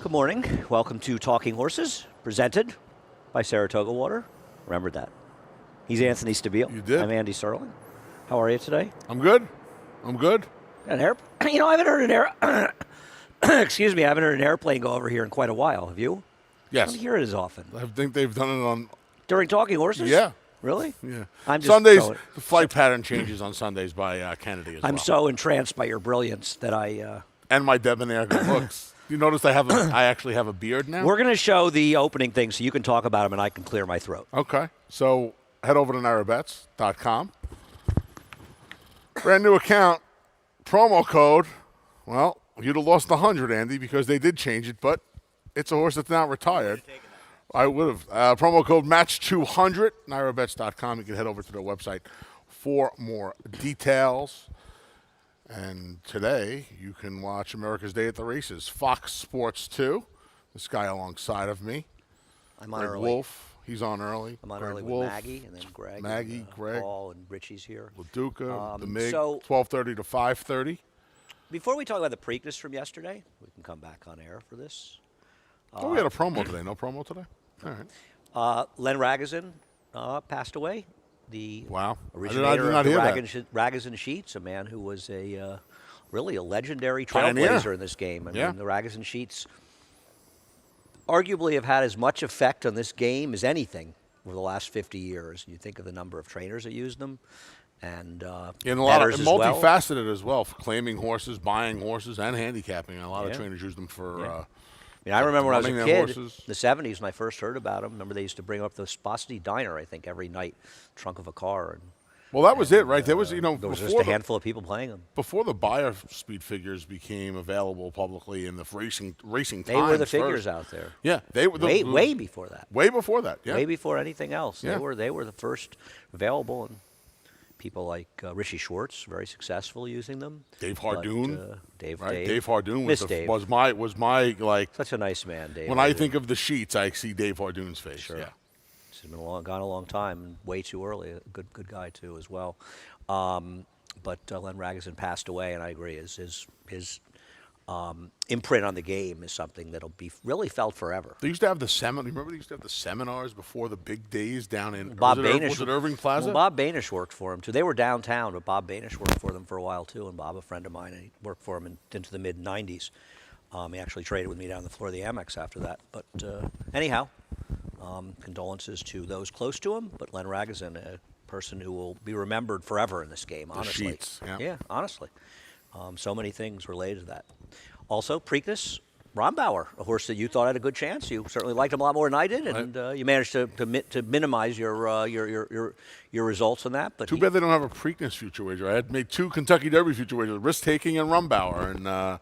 Good morning. Welcome to Talking Horses, presented by Saratoga Water. Remember that. He's Anthony Stabile. You did. I'm Andy Serling. How are you today? I'm good. I'm good. An air, I haven't heard an air. Excuse me, I haven't heard an airplane go over here in quite a while. Have you? Yes. I don't hear it as often. I think they've done it on. During Talking Horses? Yeah. Really? Yeah. I'm just Sundays, going- the flight pattern changes on Sundays by Kennedy as well. I'm so entranced by your brilliance that I. And my debonair good looks. You notice I actually have a beard now? We're going to show the opening things so you can talk about them and I can clear my throat. Okay. So head over to nairabets.com. Brand new account. Promo code. Well, you'd have lost 100, Andy, because they did change it, but it's a horse that's not retired. I would have. Promo code match200, nairabets.com. You can head over to their website for more details. And today, you can watch America's Day at the Races. Fox Sports 2. This guy alongside of me. I'm on Greg early. Wolf. He's on early. I'm on Greg early with Wolf, Maggie and then Greg. Maggie, and, Greg. Paul and Richie's here. LaDuca, the MiG, so- 12:30 to 5:30. Before we talk about the Preakness from yesterday, we can come back on air for this. Oh, we had a promo today. No promo today? All right. Len Ragozin passed away. The Wow. originator I did not of hear the Ragozin sheets, a man who was really a legendary Pioneer. trailblazer in this game. I Yeah. mean, the Ragozin sheets arguably have had as much effect on this game as anything over the last 50 years. You think of the number of trainers that used them, and And a lot of bettors as well. multifaceted as well, for claiming horses, buying horses, and handicapping. A lot Yeah. of trainers use them for. I remember when I was a running kid, their horses. the 70s, when I first heard about them. Remember they used to bring up the Spasity Diner, I think, every night, trunk of a car. And Well, that was it, right? There was, there was just before a the, handful of people playing them. before the buyer speed figures became available publicly in the racing They were the times figures first. out there. Yeah, they were Way before that. way before that. Yeah, Way before anything else. Yeah. They were the first available, and people like Richie Schwartz, very successful using them. Dave But, Hardoon, Dave, right? Dave Hardoon Miss was, Dave. was my like. Such a nice man, Dave. When I Hardoon. think of the sheets, I see Dave Hardoon's face. Sure. Yeah. He's been gone a long time, and way too early. A good guy too, as well. But Len Ragozin passed away, and I agree. His imprint on the game is something that'll be really felt forever. They used to have the Remember they used to have the seminars before the big days down in Bob was it, Bainish was it Irving Plaza? Well, Bob Bainish worked for him too. They were downtown, but Bob Bainish worked for them for a while too. And Bob, a friend of mine, and he worked for him into the mid '90s. He actually traded with me down the floor of the Amex after that. But anyhow, condolences to those close to him. But Len Ragozin, a person who will be remembered forever in this game. Honestly, sheets, yeah. honestly, so many things related to that. Also, Preakness. Rombauer, a horse that you thought had a good chance. You certainly liked him a lot more than I did, and you managed to minimize your results on that. But Too bad they don't have a Preakness future wager. I had made 2 Kentucky Derby future wagers, Risk Taking and Rumbauer, and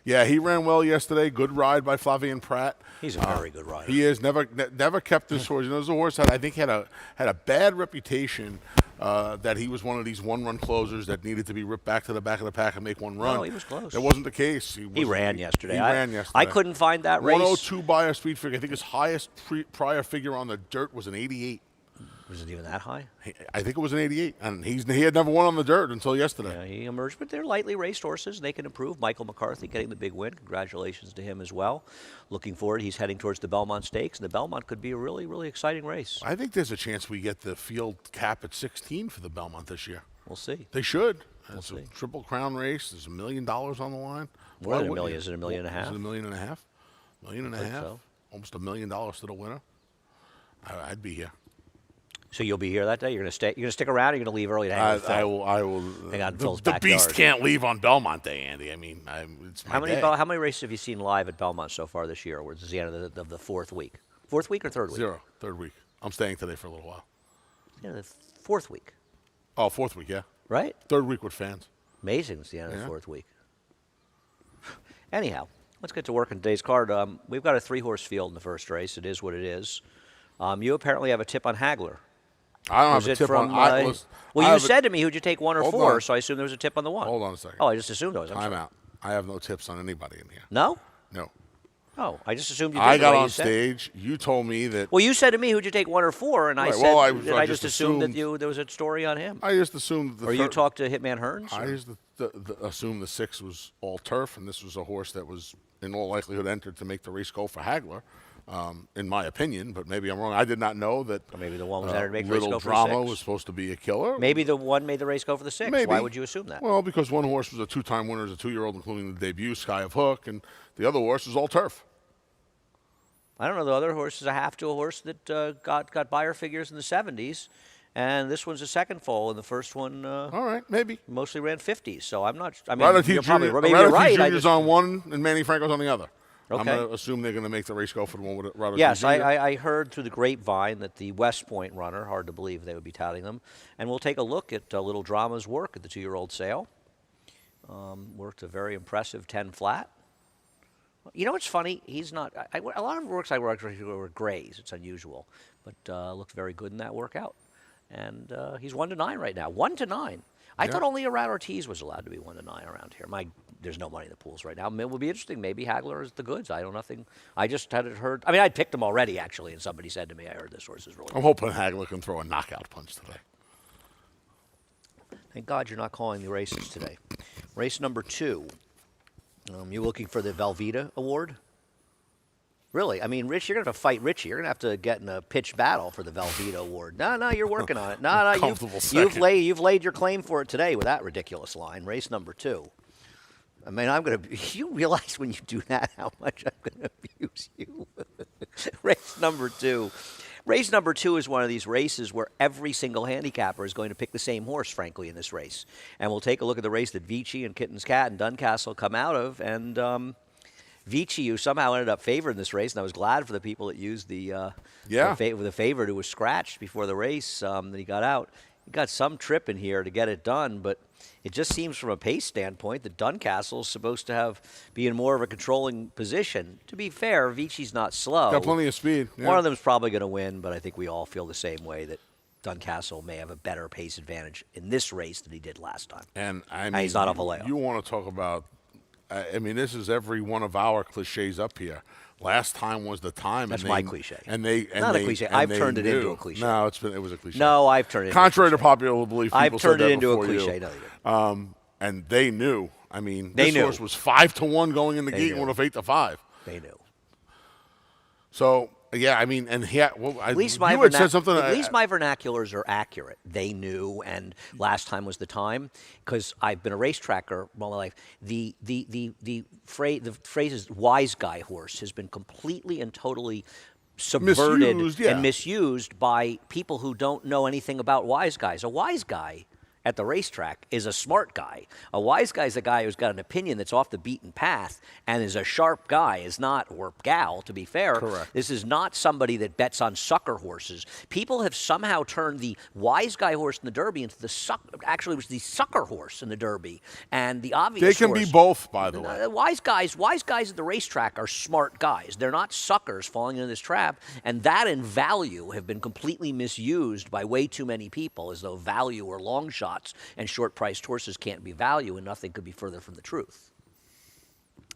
yeah, he ran well yesterday. Good ride by Flavien Prat. He's a very good rider. He is never kept this horse. There's a horse that I think had a bad reputation. That he was one of these one-run closers that needed to be ripped back to the back of the pack and make one run. No, he was close. That wasn't the case. He ran yesterday. He ran yesterday. I couldn't find that race. 102 by a speed figure. I think his highest prior figure on the dirt was an 88. Was it even that high? I think it was an 88, and he had never won on the dirt until yesterday. Yeah, he emerged, but they're lightly raced horses. They can improve. Michael McCarthy getting the big win. Congratulations to him as well. Looking forward. He's heading towards the Belmont Stakes, and the Belmont could be a really, really exciting race. I think there's a chance we get the field cap at 16 for the Belmont this year. We'll see. They should. It's see. a Triple Crown race. There's $1 million on the line. More than $1 million. Is it $1.5 million? Is it $1.5 million? $1.5 million? so. Almost $1 million to the winner. I'd be here. So you'll be here that day. You're going to stay. You're going to stick around. Or you're going to leave early to hang with Phil? I will. Hang on, the Phil's the beast backyard. can't leave on Belmont Day, Andy. I mean, it's my day. How many races have you seen live at Belmont so far this year? Or is this the end of the fourth week? Fourth week or third week? 0, third week. I'm staying today for a little while. Yeah, the fourth week. Oh, fourth week, yeah. Right? Third week with fans. Amazing. It's the end of the Yeah. fourth week. Anyhow, let's get to work on today's card. We've got a 3-horse field in the first race. It is what it is. You apparently have a tip on Hagler. I don't Was have a it tip from, on Atlas. Well, you said to me, who'd you take, 1 or Hold 4? on. So I assumed there was a tip on the 1. Hold on a second. Oh, I just assumed there was. I'm I'm sorry. out. I have no tips on anybody in here. No? No. Oh, I just assumed you did. I the got way on you said. stage. You told me that. Well, you said to me, "Who'd you take, 1 or 4?" And I Right, said, well, and I I just just assumed that assumed- there was a story on him. I just assumed that Or you talked to Hitman Hearns? I or- just assumed the 6 was all turf, and this was a horse that was in all likelihood entered to make the race go for Hagler, in my opinion. But maybe I'm wrong. I did not know that. Or maybe the one was entered to make the race Little go for Drama 6. was supposed to be a killer. Maybe the one made the race go for the 6. Maybe. Why would you assume that? Well, because one horse was a 2-time winner as a 2-year-old, including the debut Sky of Hook, and the other horse was all turf. I don't know. The other horse is a half to a horse that got buyer figures in the 70s, and this one's a second foal, and the first one All right, maybe. mostly ran 50s. So I'm not. I mean, Radar T you're probably Jr. maybe you're right. I Jr.'s just, on one, and Manny Franco's on the other. I'm Okay. going to assume they're going to make the race go for the one with Radar yes, T Jr. I heard through the grapevine that the West Point runner, hard to believe they would be touting them, and we'll take a look at Little Drama's work at the 2-year-old sale. Worked a very impressive 10 flat. You know what's funny? He's not. A lot of works I worked were grays. It's unusual, but looked very good in that workout. And he's 1-9 right now. 1-9. I thought only Arat Ortiz was allowed to be 1-9 around here. There's no money in the pools right now. It will be interesting. Maybe Hagler is the goods. I don't nothing. I just had it heard. I mean, I'd picked him already actually, and somebody said to me, "I heard this horse is really." I'm hoping Hagler can throw a knockout punch today. Thank God you're not calling the races today. Race number 2. You looking for the Velveeta Award? Really? I mean, Rich, you're going to have to fight Richie. You're going to have to get in a pitch battle for the Velveeta Award. No, you're working on it. No, Comfortable you've second. laid your claim for it today with that ridiculous line. Race number 2. I mean, I'm going to. You realize when you do that how much I'm going to abuse you. Race number 2. Race number 2 is one of these races where every single handicapper is going to pick the same horse, frankly, in this race. And we'll take a look at the race that Vici and Kitten's Cat and Duncastle come out of. And Vici, who somehow ended up favored in this race, and I was glad for the people that used the favorite who was scratched before the race that he got out. He got some trip in here to get it done, but it just seems from a pace standpoint that Duncastle is supposed to be in more of a controlling position. To be fair, Vici's not slow. Got plenty of speed. Yeah. One of them is probably going to win, but I think we all feel the same way that Duncastle may have a better pace advantage in this race than he did last time. And I mean, he's not a Vallejo. You want to talk about? I mean, this is every one of our cliches up here. Last time was the time. That's and my they, cliche. And they and Not a they, cliche. and I've they turned it knew. into a cliche. No, it was a cliche. No, I've turned it into Contrary a to cliche. popular belief, people I've said turned that it into a before you. cliche. No, you didn't. And they knew. I mean, They this knew. horse was 5-1 going in the gate and knew. would have 8-5. They knew. So yeah, I mean, and At least my you had said something. At least my vernaculars are accurate. They knew, and last time was the time because I've been a racetracker all my life. The phrase is "wise guy horse" has been completely and totally subverted Misused, yeah. and misused by people who don't know anything about wise guys. A wise guy at the racetrack is a smart guy. A wise guy is a guy who's got an opinion that's off the beaten path and is a sharp guy, is not, or gal, to be fair. Correct. This is not somebody that bets on sucker horses. People have somehow turned the wise guy horse in the Derby into actually it was the sucker horse in the Derby. And the obvious They can horse, be both, by the way. Wise guys at the racetrack are smart guys. They're not suckers falling into this trap. And that and value have been completely misused by way too many people, as though value or long shots and short-priced horses can't be value, and nothing could be further from the truth.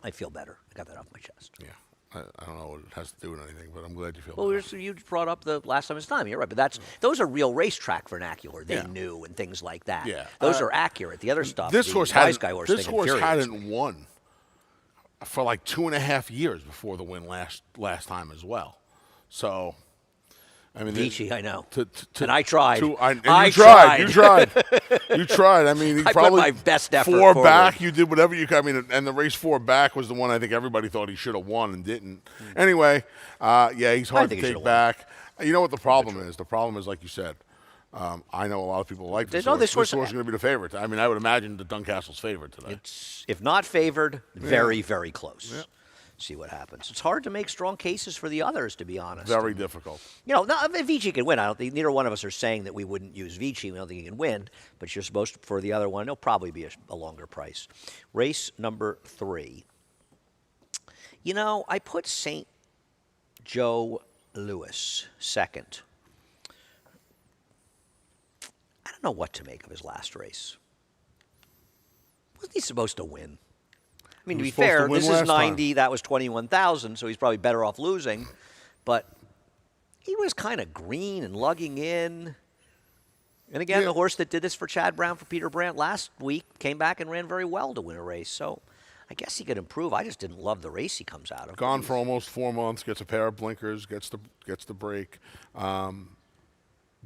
I feel better. I got that off my chest. Yeah, I don't know what it has to do with anything, but I'm glad you feel Well, better. you brought up the last time it's time. You're right, but those are real racetrack vernacular. They knew and things like that. Yeah. Those are accurate. The other stuff, This the horse wise guy horse This thing horse infuriates me. hadn't won for like 2.5 years before the win last time as well. So, I mean, Vici, I know. and And I tried. You tried. You tried. I mean, he I put probably my best effort four forward. back. You did whatever you could. I mean, and the race 4 back was the one I think everybody thought he should have won and didn't. Anyway, yeah, he's hard to think he take should've back. You know what the problem is? The problem is, like you said, I know a lot of people like this. No, this horse horse- is going to be the favorite. I mean, I would imagine the Duncastle's favorite today. It's, if not favored, very, very close. Yeah. See what happens. It's hard to make strong cases for the others, to be honest. Very difficult. You know, Vici can win. I don't think neither one of us are saying that we wouldn't use Vici. We don't think he can win, but you're supposed to prefer the other one. It'll probably be a longer price. Race number 3. You know, I put St. Joe Louis second. I don't know what to make of his last race. Wasn't he supposed to win? I mean, to He be was supposed to fair, win this is last time. 90. That was 21,000, so he's probably better off losing. But he was kind of green and lugging in. And again, the horse that did this for Chad Brown, for Peter Brandt last week, came back and ran very well to win a race. So I guess he could improve. I just didn't love the race he comes out of. Gone for almost 4 months, gets a pair of blinkers, gets the break.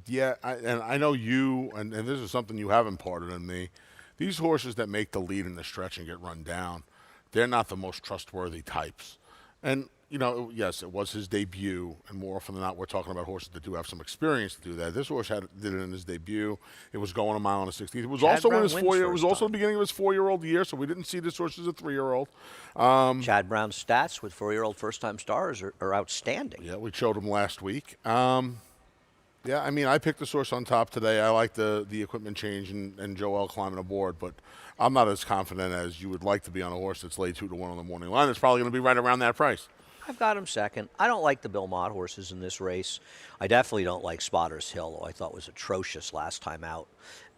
Yeah, and I know you, and this is something you have imparted in me. These horses that make the lead in the stretch and get run down, they're not the most trustworthy types. And, you know, yes, it was his debut, and more often than not, we're talking about horses that do have some experience to do that. This horse did it in his debut. It was going a mile and a 16th. It was also in his 4 year. It was also the beginning of his 4-year-old year, so we didn't see this horse as a 3-year-old. Chad Brown's stats with 4-year-old first-time stars are outstanding. Yeah, we showed him last week. Yeah, I mean, I picked the horse on top today. I like the equipment change and Joel climbing aboard, but I'm not as confident as you would like to be on a horse that's laid 2-1 on the morning line. It's probably going to be right around that price. I've got him second. I don't like the Bill Mott horses in this race. I definitely don't like Spotter's Hill, who I thought was atrocious last time out.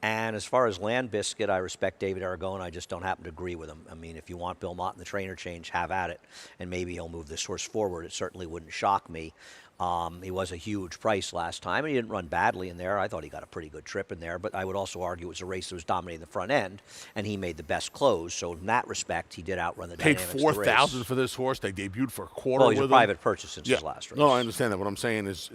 And as far as Land Biscuit, I respect David Aragon. I just don't happen to agree with him. I mean, if you want Bill Mott in the trainer change, have at it. And maybe he'll move this horse forward. It certainly wouldn't shock me. He was a huge price last time, and he didn't run badly in there. I thought he got a pretty good trip in there, but I would also argue it was a race that was dominating the front end, and he made the best close. So in that respect, he did outrun the Paid dynamics of the race. $4,000 for this horse. They debuted for a quarter. Well, he's with a private purchase since his last race. No, I understand that. What I'm saying is,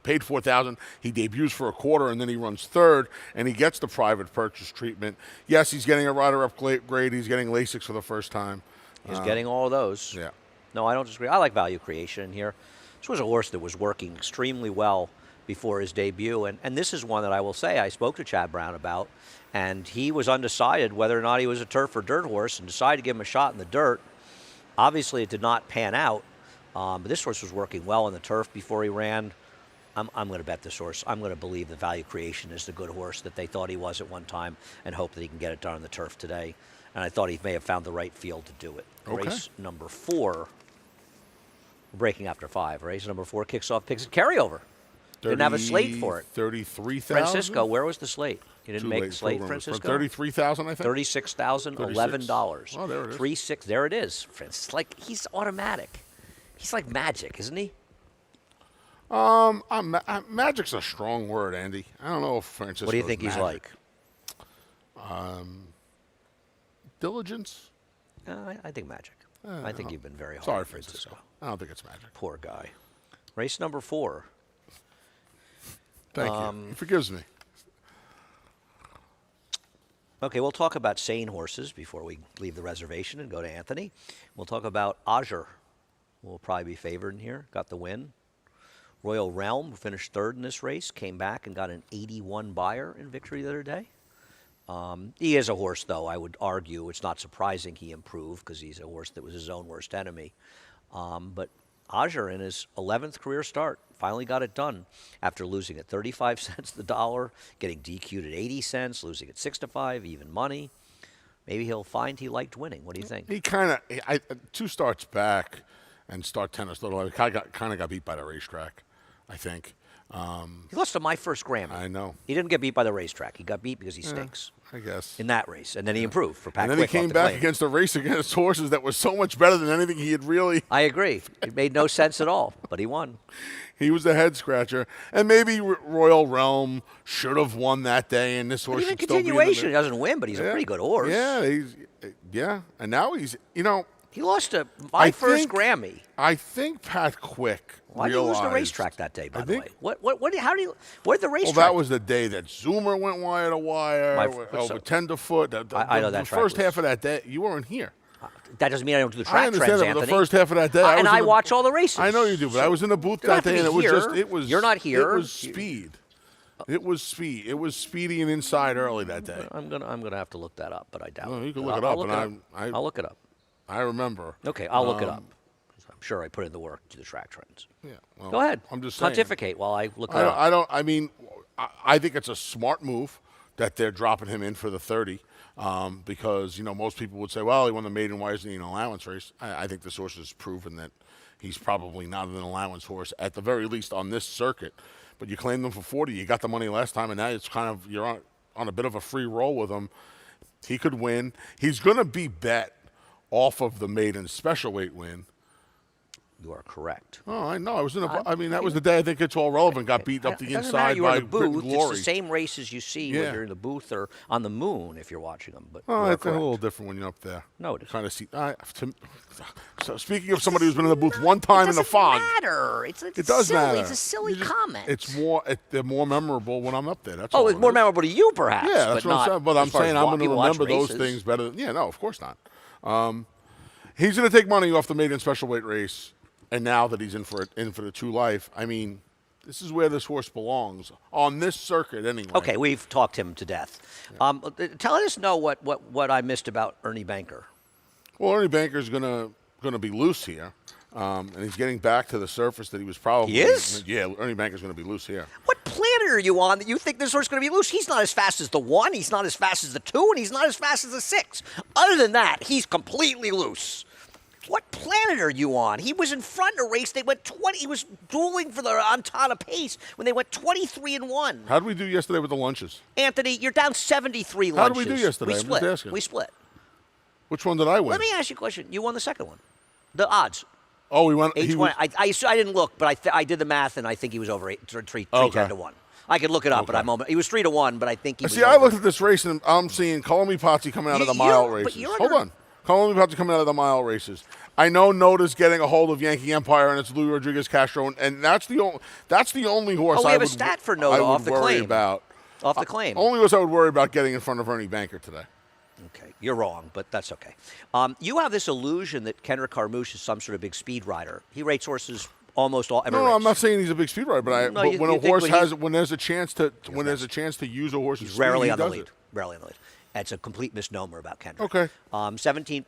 paid $4,000. He debuts for a quarter, and then he runs third, and he gets the private purchase treatment. Yes, he's getting a rider-up grade. He's getting Lasix for the first time. He's getting all of those. Yeah. No, I don't disagree. I like value creation in here. This was a horse that was working extremely well before his debut, and this is one that I will say I spoke to Chad Brown about, and he was undecided whether or not he was a turf or dirt horse and decided to give him a shot in the dirt. Obviously, it did not pan out, but this horse was working well in the turf before he ran. I'm going to bet this horse. I'm going to believe that value creation is the good horse that they thought he was at one time and hope that he can get it done on the turf today. And I thought he may have found the right field to do it. Okay. Race number 4. Breaking after 5. Race number 4 kicks off, picks a carryover. Didn't have a slate for it. 33,000. Francisco, where was the slate? You didn't make late the slate, programs. Francisco? 33,000, I think. $36,011. Oh, there it is. 3-6. There it is. Francis, like he's automatic. He's like magic, isn't he? Magic's a strong word, Andy. I don't know if Francisco. What do you think he's like? Diligence. I think magic. I think you've been very hard. Sorry, on Francisco. I don't think it's magic. Poor guy. Race number 4. Thank you. He forgives me. Okay, we'll talk about sane horses before we leave the reservation and go to Anthony. We'll talk about Azure. Will probably be favored in here. Got the win. Royal Realm, who finished 3rd in this race, came back and got an 81 buyer in victory the other day. He is a horse, though. I would argue it's not surprising he improved because he's a horse that was his own worst enemy. But Azure, in his 11th career start, finally got it done after losing at 35 cents the dollar, getting DQ'd at 80 cents, losing at 6 to 5, even money. Maybe he'll find he liked winning. What do you think? He kind of 2 starts back and start tennis. Little kind of got beat by the racetrack, I think. He lost to My First Grammy. I know. He didn't get beat by the racetrack. He got beat because he stinks. I guess. In that race. And then he improved for Pat And then he Quick off came the back claim. against a race against horses that was so much better than anything he had really. I agree. It made no sense at all, but he won. He was a head scratcher. And maybe Royal Realm should have won that day, and this horse Even should still be in the continuation, he doesn't win, but he's a pretty good horse. Yeah, and now he's, He lost to My First Grammy. I think Pat Quick Why did he lose the racetrack that day, by the way? What did the racetrack? Well, that was the day that Zoomer went wire to wire, over 10 to foot. I know that the first half of that day, you weren't here. That doesn't mean I don't do the I track understand trends, that, but Anthony. the first half of that day, I watch all the races. I know you do, but I was in the booth You don't that day, and have to be it was. You're not here. It was speed. It was speed. It was speedy and inside early that day. I'm gonna have to look that up, but I doubt No, it. you can look it up, I'll look it up. I remember. Okay, I'll look it up. I'm sure I put in the work to the track trends. Yeah. Well, Go ahead. I'm just saying. Pontificate while I look it up. I think it's a smart move that they're dropping him in for the 30 because, most people would say, well, he won the maiden. Why isn't he an allowance race? I think this horse has proven that he's probably not an allowance horse, at the very least on this circuit. But you claimed him for 40. You got the money last time, and now it's kind of you're on a bit of a free roll with him. He could win. He's going to be bet off of the maiden special weight win. You are correct. Oh, I know. I was in a. I mean, that was the day I think it's all relevant. Got beaten up the It doesn't matter. inside You were by in the Grit and booth. Glory. It's the same races you see Yeah. when you're in the booth or on the moon if you're watching them. But Oh, you are it's a correct. little different when you're up there. No, it isn't. Kind of see. So speaking of somebody who's been in the booth one time in the fog, Matter. it does silly. matter. It's a silly comment. It's more. They're more memorable when I'm up there. That's Oh, all it's it more is. memorable to you, perhaps. Yeah, that's but what I'm not saying. But as I'm far as saying I'm going to people watch remember those races. things better. Yeah, no, of course not. He's going to take money off the maiden special weight race, and now that he's in for the 2 Life, I mean, this is where this horse belongs on this circuit, anyway. Okay, we've talked him to death. Yeah. Tell us know what I missed about Ernie Banker. Well, Ernie Banker's going to be loose here, and he's getting back to the surface that he was probably. He is? Yeah, Ernie Banker's going to be loose here. What planet are you on that you think this horse is going to be loose? He's not as fast as the 1, he's not as fast as the 2, and he's not as fast as the 6. Other than that, he's completely loose. What planet are you on? He was in front in a race. They went 20. He was dueling for the Antana pace when they went 23-1. How did we do yesterday with the lunches? Anthony, you're down 73 lunches. How did we do yesterday? We I'm split. just asking. We split. Which one did I win? Let me ask you a question. You won the second one. The odds. Oh, we won. H1. I didn't look, but I did the math, and I think he was over 310 to 1. I could look it up, but he was 3-1, but I think he was. See, I looked at this race, and I'm seeing Colomi Pazzi coming out of the mile races. Hold on. Colomi Pazzi coming out of the mile races. I know Noda's getting a hold of Yankee Empire, and it's Louis Rodriguez Castro, and that's the only horse we have I a stat for Noda I would off the worry claim. about. Off the claim. Only horse I would worry about getting in front of Ernie Banker today. Okay, you're wrong, but that's okay. You have this illusion that Kendrick Carmouche is some sort of big speed rider. He rates horses almost all every race. I'm not saying he's a big speed rider, but when a horse when there's a chance to use a horse's speed, rarely he on the does lead. it. Rarely on the lead. It's a complete misnomer about Kendrick. Okay. 17%,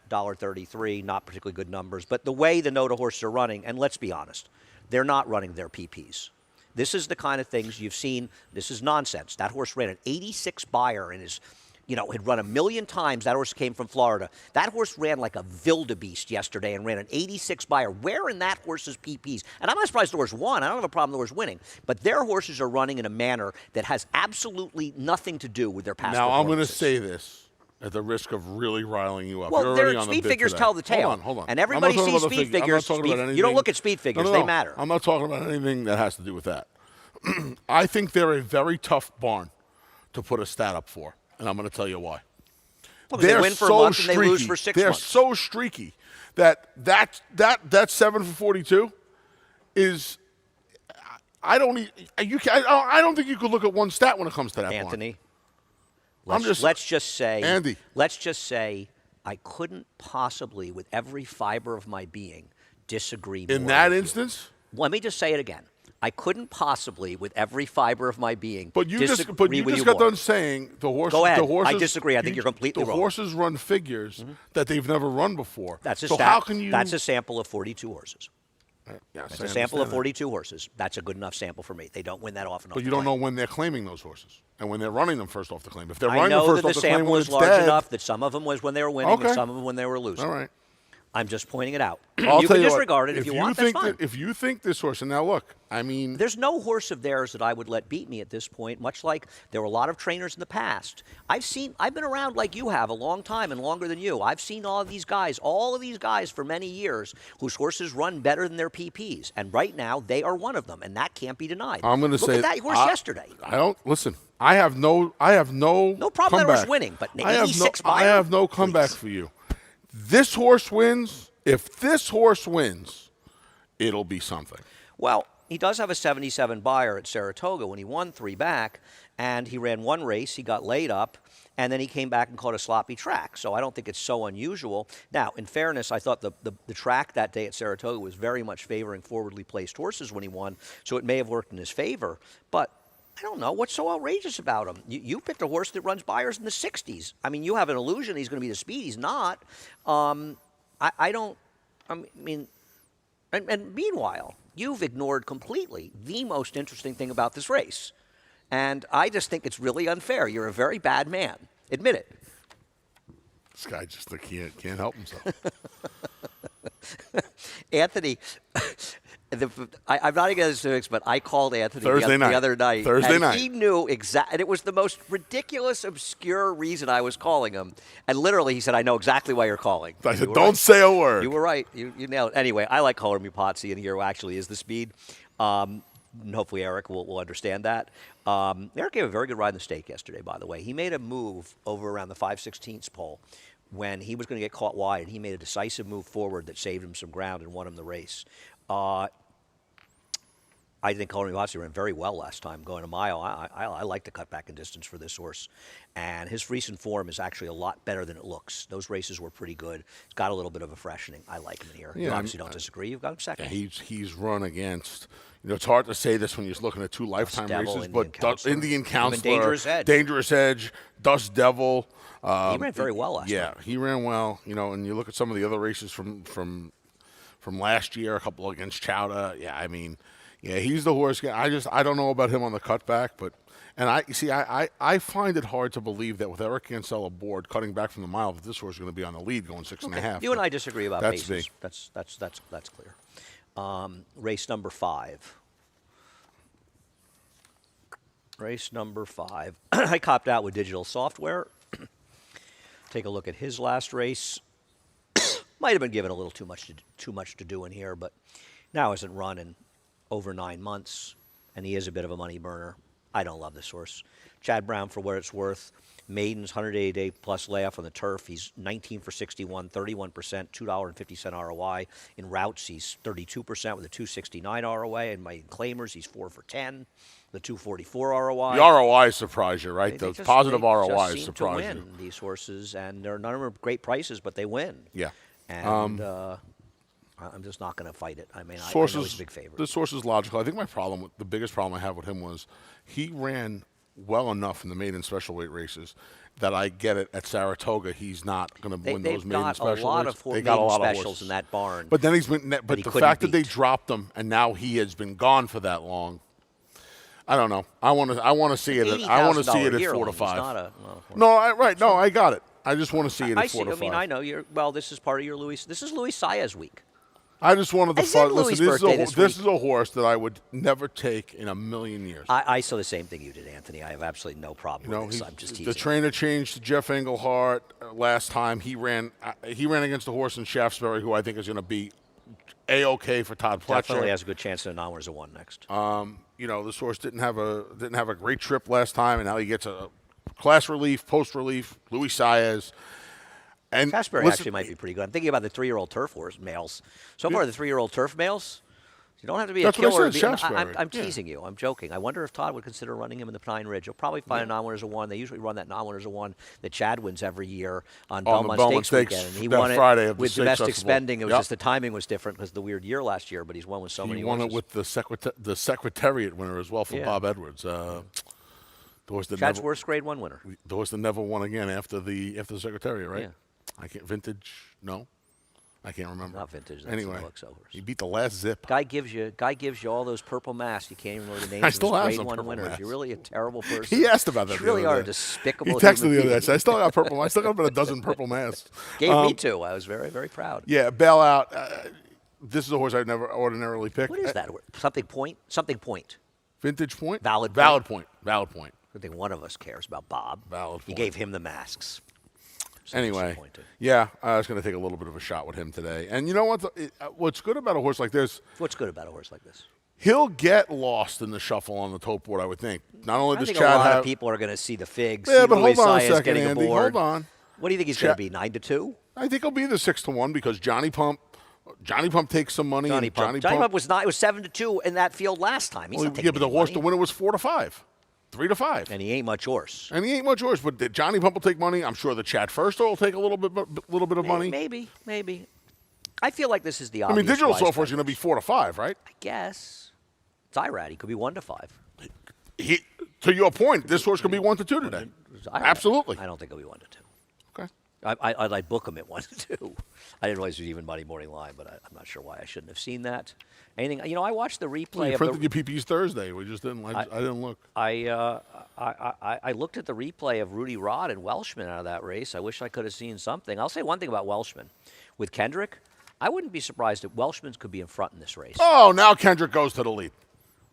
$1.33, not particularly good numbers. But the way the Noda horses are running, and let's be honest, they're not running their PPs. This is the kind of things you've seen. This is nonsense. That horse ran an 86 buyer in his, had run 1 million times. That horse came from Florida. That horse ran like a wildebeest yesterday and ran an 86 buyer. Where in that horse's PPs? And I'm not surprised the horse won. I don't have a problem the horse winning. But their horses are running in a manner that has absolutely nothing to do with their past Now, I'm going to performances. say this at the risk of really riling you up. Well, You're their already on speed the bit figures today. tell the tale. Hold on. And everybody I'm not talking sees about the speed figure. I'm not figures. talking about anything. You don't look at speed figures. No. They matter. I'm not talking about anything that has to do with that. I think they're a very tough barn to put a stat up for, and I'm going to tell you why. Well, they win for a month and they lose for 6 They're months. so streaky that 7 for 42 is. I don't think you could look at one stat when it comes to that. Anthony, barn. let's just say, Andy. Let's just say I couldn't possibly, with every fiber of my being, disagree more. In that with you. instance. Let me just say it again. I couldn't possibly, with every fiber of my being, But you disagree just with you got more. done saying the horses. Go ahead. The horses, I disagree. I think you're completely the wrong. The horses run figures that they've never run before. That's a so stat. how can you? That's a sample of 42 horses. Yes, That's I a sample of understand 42 horses. That's a good enough sample for me. They don't win that often. But you don't know when they're claiming those horses and when they're running them first off the claim. If they're I running know them that first the off the claim sample when is it's large dead, enough that some of them was when they were winning Okay. and some of them when they were losing. all right. I'm just pointing it out. I'll You tell can what, disregard it if you want. That's think fine. if you think this horse, and now look, I mean, There's no horse of theirs that I would let beat me at this point, much like there were a lot of trainers in the past. I've been around like you have a long time and longer than you. I've seen all of these guys for many years whose horses run better than their PPs. And right now, they are one of them, and that can't be denied. I'm going to say Look at that horse yesterday. I don't listen. I have no No problem that comeback. horse winning, but I have 86 I buyer, have no comeback please. for you. This horse wins. If this horse wins, it'll be something. Well, he does have a 77 buyer at Saratoga when he won 3 back, and he ran 1 race. He got laid up, and then he came back and caught a sloppy track. So I don't think it's so unusual. Now, in fairness, I thought the track that day at Saratoga was very much favoring forwardly placed horses when he won, so it may have worked in his favor. But I don't know. What's so outrageous about him? You picked a horse that runs buyers in the 60s. I mean, you have an illusion he's going to be the speed. He's not. And meanwhile, you've ignored completely the most interesting thing about this race. And I just think it's really unfair. You're a very bad man. Admit it. This guy just can't help himself. Anthony, I'm not against the Civics, but I called Anthony Thursday night. the other night. Thursday and night. He knew exactly. And it was the most ridiculous, obscure reason I was calling him. And literally, he said, "I know exactly why you're calling." I said, "Don't say a word." You were right. You nailed it. Anyway, I like calling him Potsy, and here actually is the speed. And hopefully Eric will understand that. Eric gave a very good ride in the stake yesterday, by the way. He made a move over around the 5/16 pole when he was going to get caught wide, and he made a decisive move forward that saved him some ground and won him the race. I think Colin Rivazzi ran very well last time going a mile. I like to cut back in distance for this horse. And his recent form is actually a lot better than it looks. Those races were pretty good. He's got a little bit of a freshening. I like him in here. You obviously don't disagree. You've got him second. Yeah, he's run against. It's hard to say this when you're looking at 2 lifetime Devil, races, Indian but Counselor. Indian Counselor, Dangerous Edge. Dust Devil. He ran very well last Yeah, time. he ran well. And you look at some of the other races from last year, a couple against Chowda. Yeah, I mean, yeah, he's the horse. I don't know about him on the cutback, but I find it hard to believe that with Eric Cancel aboard, cutting back from the mile, that this horse is going to be on the lead going 6.5. You and I disagree about that's paces. me. That's clear. Race number 5. Race number 5. I copped out with digital software. Take a look at his last race. Might have been given a little too much to do in here, but now hasn't run in over 9 months, and he is a bit of a money burner. I don't love this horse. Chad Brown, for what it's worth, maidens 180-day plus layoff on the turf. He's 19 for 61, 31%, $2.50 ROI. In routes, he's 32% with a 269 ROI. And my claimers, he's 4 for 10, the 244 ROI. The ROI surprise you, right? They The just- positive they ROI just seem surprise to win, you. these horses, and none of them are great prices, but they win. Yeah. And I'm just not going to fight it. I mean, I know he's a big favorite. This horse is logical. I think the biggest problem I have with him was he ran well enough in the maiden special weight races that I get it. At Saratoga, he's not going to win those maiden special weights. They've got a lot of maiden specials in that barn. But then he's been. But the fact that they dropped him and now he has been gone for that long, I don't know. I want to see it. I want to see it at 4 to 5. No, I got it. I just want to see it at 4 to 5. I mean, I know you're. Well, this is part of your Luis. This is Luis Saez week. I just wanted the Is fun. it Listen, Louis' birthday this is a horse that I would never take in a million years. I saw the same thing you did, Anthony. I have absolutely no problem with this. I'm just teasing. The trainer changed to Jeff Englehart last time. He ran against a horse in Shaftesbury who I think is going to be A-OK for Todd Pletcher. Definitely has a good chance at an hours of 1 next. This horse didn't have a great trip last time, and now he gets a class relief, post relief. Louis Saez. And Shaftesbury actually might be pretty good. I'm thinking about the 3-year-old turf horse males. So far, the 3-year-old turf males, you don't have to be a killer. I'm teasing you. I'm joking. I wonder if Todd would consider running him in the Pine Ridge. He'll probably find a non-winners of 1. They usually run that non-winners of 1 that Chad wins every year on Belmont Stakes weekend. And he won it with domestic spending. It was just the timing was different because of the weird year last year, but he's won with so many horses. He won it with the Secretariat winner as well for Bob Edwards. Chad's worst grade 1 winner. The horse that never won again after the Secretariat, right? Yeah. I can't vintage. No, I can't remember. Not vintage. That's anyway, the he beat the last Zip. Guy gives you all those purple masks. You can't even remember the names I still of have his some grade 1 purple winners. masks. You're really a terrible person. He asked about that. You really the other are a day. despicable. He texted human the other day. being. I said, I still got purple. I still got about a dozen purple masks. Gave me 2. I was very, very proud. Yeah, bailout. This is a horse I'd never ordinarily pick. What is that? Something point. Vintage point. Valid point. I think one of us cares about Bob. Valid You point. gave him the masks. So anyway, disappointed. yeah, I was going to take a little bit of a shot with him today. And you know what? What's good about a horse like this? What's good about a horse like this? He'll get lost in the shuffle on the tote board, I would think. Not only I does think Chad a lot have of people are going to see the figs. Yeah, see but Luis hold on a Saez second, getting Andy. aboard. Hold on. What do you think he's going to be? 9-2? I think he'll be the 6-1 because Johnny Pump takes some money. Johnny Pump was not. It was 7-2 in that field last time. He's not taking but the any horse money. to win it was 4-5, 3-5. And he ain't much horse. But Johnny Pump will take money. I'm sure the Chad First will take a little bit of money. Maybe. I feel like this is the I obvious. mean, digital wise software is going to be bet. 4-5, right? I guess. It's IRAD. He could be 1-5. To your point, this horse could be 1-2 today. Absolutely. I don't think he'll be 1-2. Okay. I'd book him at 1-2. I didn't realize it was even money morning line, but I'm not sure why I shouldn't have seen that. Anything? I watched the replay. You printed your PPs Thursday. We just didn't. I didn't look. I looked at the replay of Rudy Rod and Welshman out of that race. I wish I could have seen something. I'll say one thing about Welshman. With Kendrick, I wouldn't be surprised if Welshman's could be in front in this race. Oh, now Kendrick goes to the lead.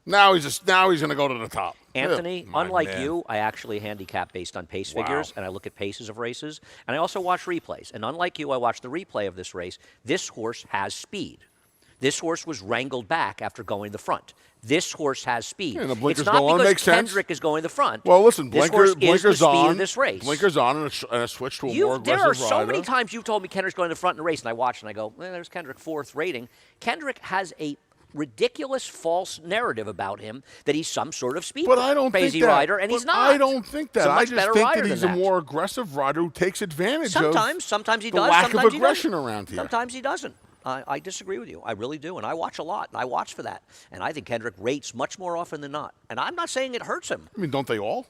Now he's going to go to the top. Anthony, My unlike man. you, I actually handicap based on pace Wow. figures, and I look at paces of races, and I also watch replays. And unlike you, I watch the replay of this race. This horse has speed. This horse was wrangled back after going to the front. This horse has speed. Yeah, the blinkers it's not go on, because makes sense. Kendrick is going to the front. Well, listen, this horse blinkers is the speed on. of this race. Blinkers on and a switch to a more aggressive There are so rider. many times you've told me Kendrick's going to the front in the race, and I watch and I go, there's Kendrick, 4th rating. Kendrick has a ridiculous false narrative about him that he's some sort of speed But I don't crazy think that. rider, and he's But not. I don't think that. He's a I much just better think rider that he's than a that. more aggressive rider who takes advantage Sometimes he the does. lack of Sometimes he aggression doesn't. around here. Sometimes he doesn't. I disagree with you. I really do. And I watch a lot. And I watch for that. And I think Kendrick rates much more often than not. And I'm not saying it hurts him. I mean, don't they all?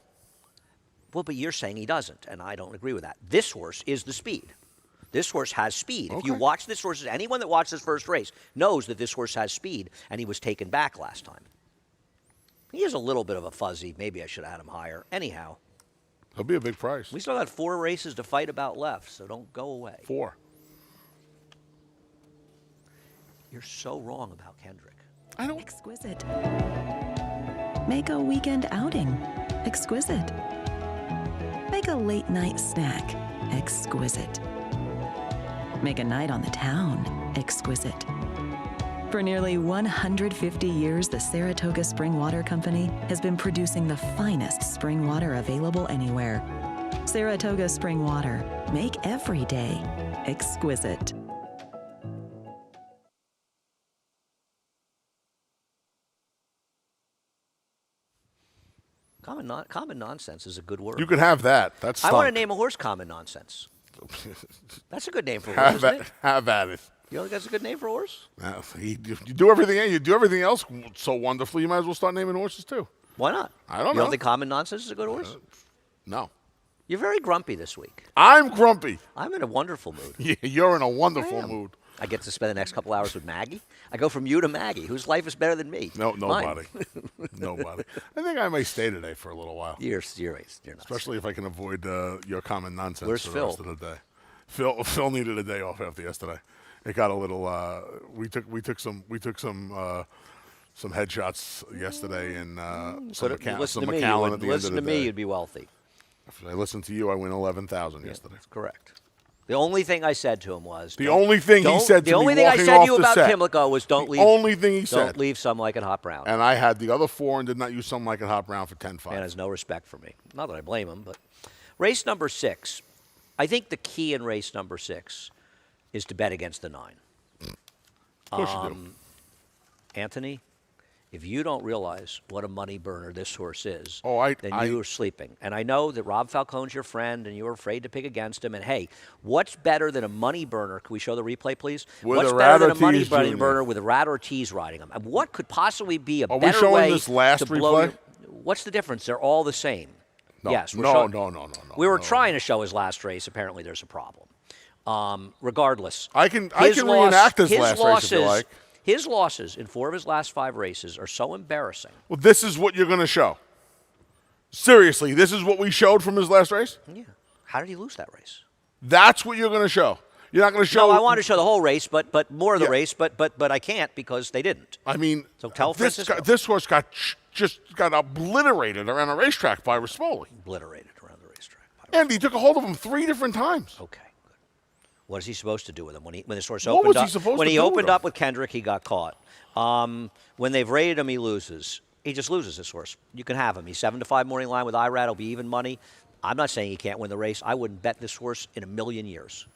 Well, but you're saying he doesn't. And I don't agree with that. This horse is the speed. This horse has speed. If you Okay. watch this horse, anyone that watched this first race knows that this horse has speed. And he was taken back last time. He is a little bit of a fuzzy. Maybe I should have had him higher. Anyhow, He'll be a big price. we still got 4 races to fight about left. So don't go away. 4. You're so wrong about Kendrick. I don't. Exquisite. Make a weekend outing exquisite. Make a late night snack exquisite. Make a night on the town exquisite. For nearly 150 years, the Saratoga Spring Water Company has been producing the finest spring water available anywhere. Saratoga Spring Water. Make every day exquisite. Common nonsense is a good word. You could have that. That's I want to name a horse Common Nonsense. That's a good name for a horse, have, isn't at, it? have at it. You don't think that's a good name for a horse? You do everything. You do everything else so wonderfully. You might as well start naming horses too. Why not? I don't You know. don't think Common Nonsense is a good horse? No, You're very grumpy this week. I'm grumpy. I'm in a wonderful mood. You're in a I wonderful am. mood. I get to spend the next couple hours with Maggie. I go from you to Maggie, whose life is better than me. No, Mine. nobody. Nobody. I think I may stay today for a little while, You're not. especially if I can avoid your common nonsense Where's for the rest Phil? of the day. Phil needed a day off after yesterday. It got a little. We took some headshots yesterday and some Listen to me. McAllen at the end Listen of to the me, day. you'd be wealthy. If I listened to you, I win 11,000 yesterday. That's correct. The only thing I said to him was The only thing he said to me The only thing I walking said off to you the about set. Pimlico was don't leave. Only thing he said. Don't leave some like it hot brown. And I had the other 4 and did not use some like it hot brown for 10-5. Man has no respect for me. Not that I blame him, but race number 6. I think the key in race number 6 is to bet against the 9. Of course you do. Anthony, if you don't realize what a money burner this horse is, Oh, then you are sleeping. And I know that Rob Falcone's your friend, and you were afraid to pick against him. And hey, what's better than a money burner? Can we show the replay, please? With What's a better than a Rat money Ortiz Jr.? burner with a Rat Ortiz riding him? And what could possibly be a Are we better showing way this last to blow? replay? What's the difference? They're all the same. No, Yes. no. We were no. trying to show his last race. Apparently, there's a problem. Regardless, I can his reenact his last race if you like. His losses in 4 of his last 5 races are so embarrassing. Well, this is what you're going to show. Seriously, this is what we showed from his last race? Yeah. How did he lose that race? That's what you're going to show. You're not going to show. No, I wanted to show the whole race, but more of the Yeah. race, but I can't because they didn't. I mean, So tell this, Francisco. this horse just got obliterated around a racetrack by Rispoli. Obliterated around the racetrack. And he took a hold of him 3 different times. Okay, good. What is he supposed to do with him when this horse What opened was up? he supposed when to he do with opened him? up with Kendrick, he got caught. When they've rated him, he loses. He just loses this horse. You can have him. He's 7-5 morning line with Irad. He'll be even money. I'm not saying he can't win the race. I wouldn't bet this horse in a million years.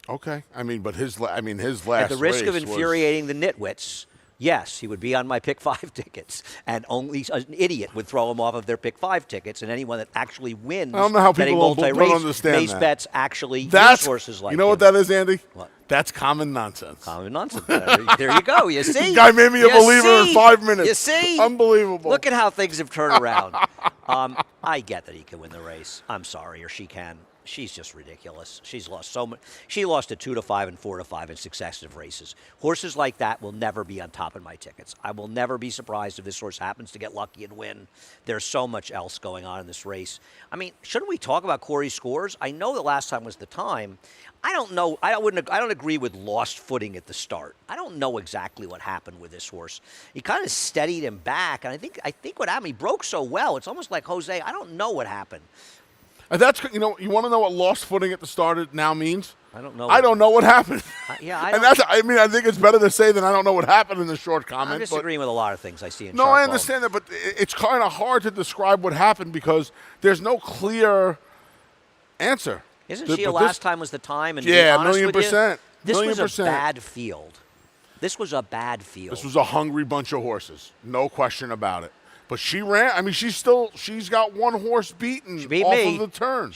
Okay. I mean, but his last At the risk of race was- infuriating the nitwits, yes, he would be on my pick 5 tickets, and only an idiot would throw him off of their pick 5 tickets. And anyone that actually wins, I don't know how getting people don't multi-race understand base that. bets actually That's use horses like you know what him. that is, Andy? What? That's common nonsense. Common nonsense. There you go. You see? Guy made me a You believer in see? 5 minutes. You see? Unbelievable. Look at how things have turned around. I get that he can win the race. I'm sorry, or she can. she's just ridiculous. She's lost so much. She lost to 2-5 and 4-5 in successive races. Horses like that will never be on top of my tickets. I will never be surprised if this horse happens to get lucky and win. There's so much else going on in this race. I mean, shouldn't we talk about Corey's scores? I know the last time was the time. I don't know. I don't agree with lost footing at the start. I don't know exactly what happened with this horse. He kind of steadied him back, and I think what happened, he broke so well. It's almost like Jose. I don't know what happened. And that's, you want to know what lost footing at the start now means? I don't know. I don't know what happened. I I think it's better to say than I don't know what happened in the short comment. I'm disagreeing with a lot of things I see in No, Shark I Ball. understand that, but it's kind of hard to describe what happened because there's no clear answer. Isn't she a last time was the time? And yeah, to be honest with you, 1,000,000%. This was a bad field. This was a bad field. This was a hungry bunch of horses. No question about it. But she ran. I mean, she's got one horse beaten She beat off me. of the turn.